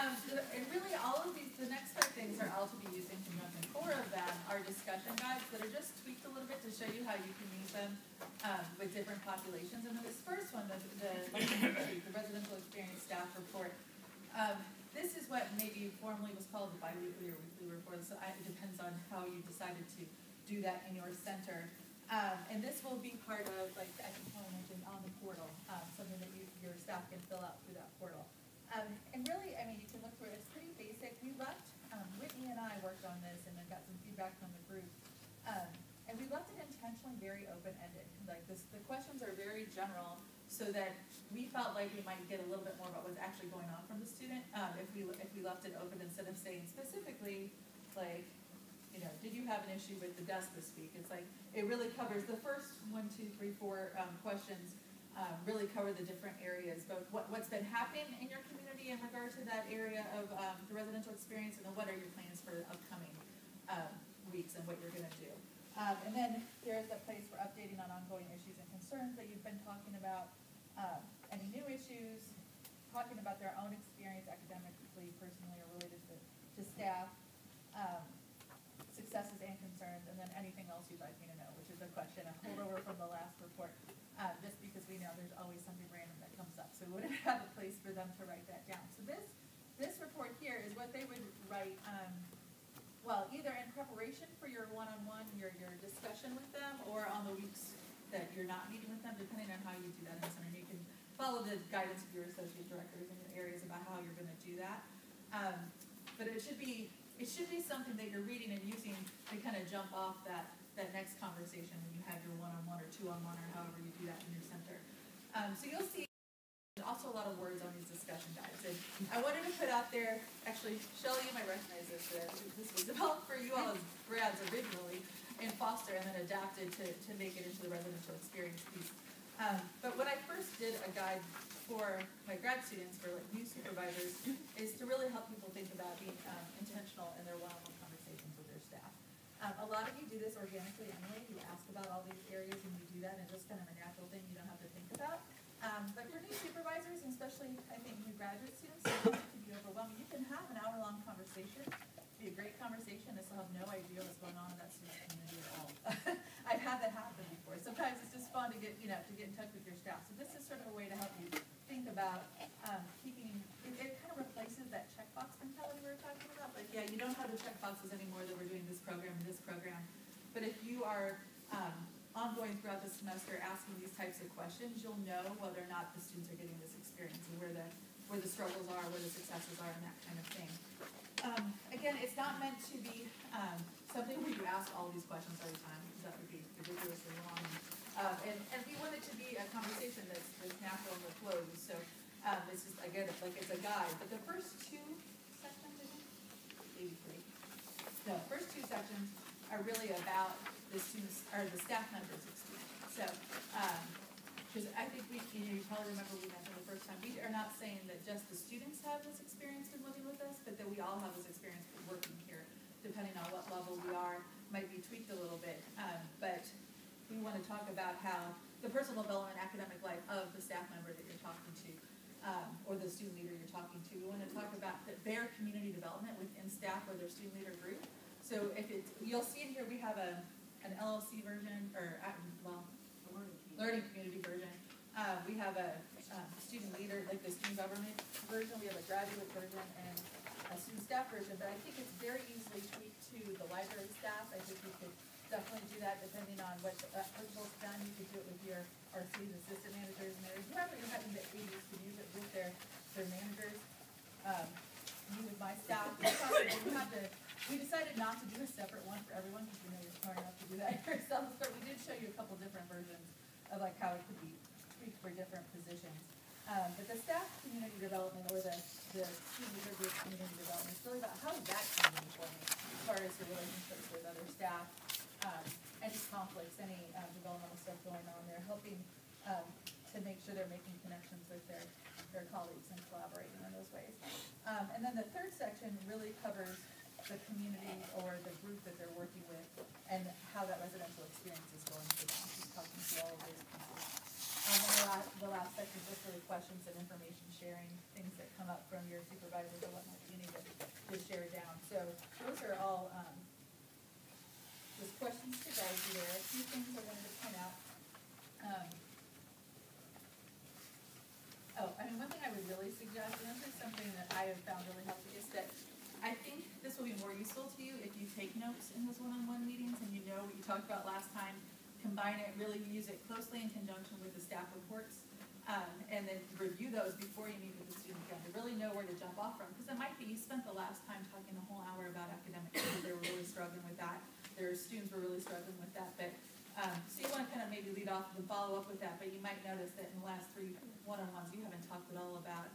And really all of these, the next 5 things are all to be used in conjunction. 4 of them are discussion guides that are just tweaked a little bit to show you how you can use them with different populations. And then this first one, the residential experience staff report, this is what maybe formerly was called the biweekly or weekly report. So it depends on how you decided to do that in your center. And this will be part of, like I think I mentioned, on the portal, something that your staff can fill out through that portal. And really, I mean, you can look through it. It's pretty basic. We left, Whitney and I worked on this and then got some feedback from the group. And we left it intentionally very open-ended. Like the questions are very general so that we felt like we might get a little bit more about what's actually going on from the student if we left it open instead of saying specifically, like, you know, did you have an issue with the desk this week? It's like, it really covers the first 1, 2, 3, 4 questions. Really cover the different areas, both what's been happening in your community in regard to that area of the residential experience, and then what are your plans for the upcoming weeks and what you're going to do. And then here's a place for updating on ongoing issues and concerns that you've been talking about, any new issues, talking about their own experience academically, personally, or related to staff, successes and concerns, and then anything else you'd like me to know, which is a question, a holdover from the last report. Just because we know there's always something random that comes up. So we wouldn't have a place for them to write that down. So this report here is what they would write, well, either in preparation for your one-on-one, your discussion with them, or on the weeks that you're not meeting with them, depending on how you do that in center. You can follow the guidance of your associate directors in your areas about how you're going to do that. But it should be something that you're reading and using to kind of jump off that next conversation when you have your one-on-one or two-on-one or however you do that in your center. So you'll see also a lot of words on these discussion guides. And I wanted to put out there, actually, Shelley, you might recognize this. This was developed for you all as grads originally in Foster and then adapted to make it into the residential experience piece. But when I first did a guide for my grad students, for like new supervisors, is to really help people think about being intentional in their one-on-one conversations with their staff. A lot of you do this organically anyway. You ask about all these areas and you do that, and it's just kind of a natural thing you don't have to think about. But for new supervisors, and especially I think new graduate students, it can be overwhelming. You can have an hour-long conversation. It'd be a great conversation. They still have no idea what's going on in that student community at all. I've had that happen before. Sometimes it's just fun to get in touch with your staff. So this is sort of a way to help you think about keeping. It kind of replaces that checkbox mentality we were talking about. Like, yeah, you don't have the checkboxes anymore that we're doing this program and this program. But if you are ongoing throughout the semester asking these types of questions, you'll know whether or not the students are getting this experience and where the struggles are, where the successes are, and that kind of thing. Again, it's not meant to be something where you ask all these questions every time, because that would be ridiculously long. And we want it to be a conversation that's natural and that flows. So this is, again, like it's a guide. But the first 2 sections, I think, maybe 3. No, first 2 sections are really about the students or the staff members' experience. So, because I think you probably remember we mentioned the first time, we are not saying that just the students have this experience with living with us, but that we all have this experience with working here, depending on what level we are, might be tweaked a little bit. But we want to talk about how the personal development, academic life of the staff member that you're talking to, or the student leader you're talking to. We want to talk about their community development within staff or their student leader group. So if it's, you'll see in here we have an LLC version, or learning community version. We have a student leader, like the student government version. We have a graduate version and a student staff version. But I think it's very easily tweaked to the library staff. I think you could definitely do that depending on what applicable is done. You could do it with your RC's assistant managers and whoever you're having the ADs to use it with their managers. Me with my staff. We decided not to do a separate one for everyone because we know you're smart enough to do that yourselves, but we did show you a couple different versions of like how it could be tweaked for different positions. But the staff community development or the student leader group community development is really about how does that come in for me as far as your relationships with other staff, any conflicts, any developmental stuff going on there, helping to make sure they're making connections with their colleagues and collaborating in those ways. And then the third section really covers the community or the group that they're working with and how that residential experience is going for them. She's talking through all of those pieces. And then the last section is just really questions and information sharing, things that come up from your supervisors or whatnot. share down. So those are all just questions to guide you there. A few things I wanted to point out. One thing I would really suggest, and this is something that I have found really helpful, is that I think this will be more useful to you if you take notes in those one-on-one meetings and you know what you talked about last time, combine it, really use it closely in conjunction with the staff reports, and then review those before you meet with the student again to really know where to jump off from. Because it might be you spent the last time talking a whole hour about academics because they were really struggling with that. Their students were really struggling with that, but so you want to kind of maybe lead off and follow up with that, but you might notice that in the last 3 one-on-ones you haven't talked at all about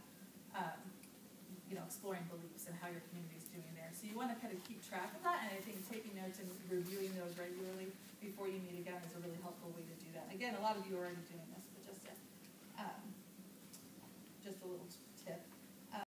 exploring beliefs and how your community is doing there. So you want to kind of keep track of that, and I think taking notes and reviewing those regularly before you meet again is a really helpful way to do that. Again, a lot of you are already doing this, but just a little